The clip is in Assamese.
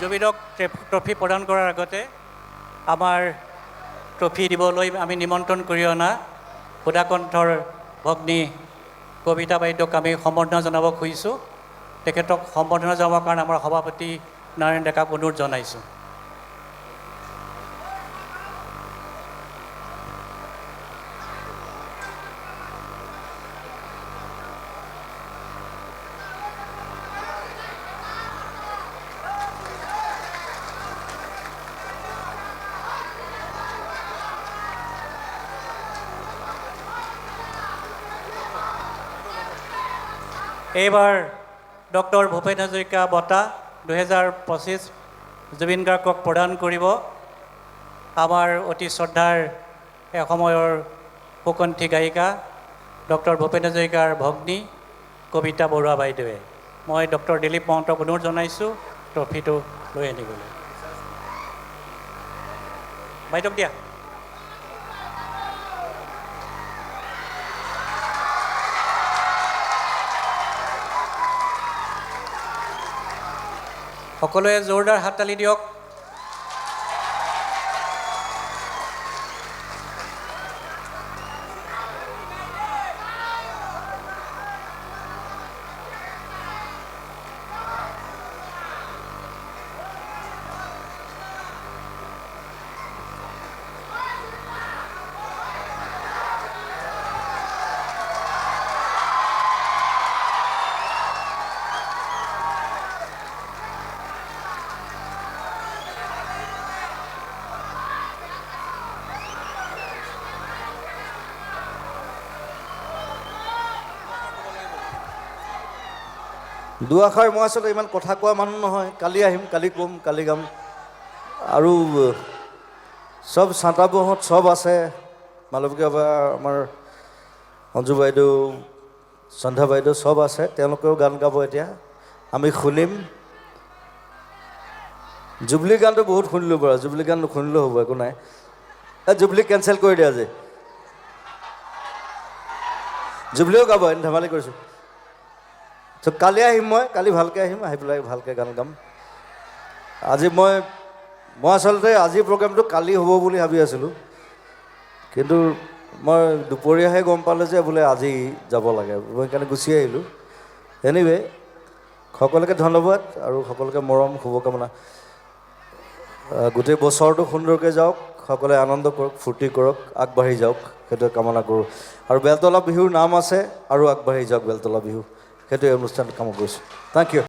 জুবিনক ট্ৰফি প্ৰদান কৰাৰ আগতে আমাৰ ট্ৰফি দিবলৈ আমি নিমন্ত্ৰণ কৰি অনা সুধাকণ্ঠৰ ভগ্নী কবিতা বাইদেউক আমি সম্বৰ্ধনা জনাব খুজিছোঁ। তেখেতক সম্বৰ্ধনা জনাবৰ কাৰণে আমাৰ সভাপতি নাৰায়ণ ডেকাক অনুৰোধ জনাইছোঁ। এইবাৰ ডক্টৰ ভূপেন হাজৰিকা বঁটা 2025 জুবিন গাৰ্গক প্ৰদান কৰিব আমাৰ অতি শ্ৰদ্ধাৰ এসময়ৰ সুকণ্ঠী গায়িকা ডক্টৰ ভূপেন হাজৰিকাৰ ভগ্নী কবিতা বৰুৱা বাইদেৱে। মই ডক্টৰ দিলীপ মহন্তক অনুৰোধ জনাইছোঁ ট্ৰফিটো লৈ আনিবলৈ। বাইদেউক দিয়া। সকলোৱে জোৰদাৰ হাততালি দিয়ক। দুআষাৰ মই আচলতে ইমান কথা কোৱা মানুহ নহয়। কালি আহিম, কালি ক'ম, কালি গাম। আৰু চব চান্তাবুহঁত চব আছে, মালবিকা বা আমাৰ সঞ্জু বাইদেউ, সন্ধ্যা বাইদেউ চব আছে। তেওঁলোকেও গান গাব এতিয়া, আমি শুনিম। জুবলি গানটো বহুত শুনিলোঁ বাৰু, জুবলি গান নুশুনিলেও হ'ব, একো নাই। জুবলি কেঞ্চেল কৰি দিয়া আজি। জুবলিও গাব, এনে ধেমালি কৰিছোঁ। ত' কালি আহিম, মই কালি ভালকৈ আহিম, আহি পেলাই ভালকৈ গান গাম। আজি মই আচলতে আজিৰ প্ৰগ্ৰেমটো কালি হ'ব বুলি ভাবি আছিলোঁ, কিন্তু মই দুপৰীয়াহে গম পালোঁ যে বোলে আজি যাব লাগে। মই সেইকাৰণে গুচি আহিলোঁ। এনিৱে সকলোকে ধন্যবাদ আৰু সকলোকে মৰম শুভকামনা। গোটেই বছৰটো সুন্দৰকৈ যাওক, সকলোৱে আনন্দ কৰক, ফূৰ্তি কৰক, আগবাঢ়ি যাওক, সেইটোৱে কামনা কৰোঁ। আৰু বেলতলা বিহুৰ নাম আছে, আৰু আগবাঢ়ি যাওক বেলতলা বিহু, সেইটোৱে অনুষ্ঠান কাম কৰিছোঁ। Thank U.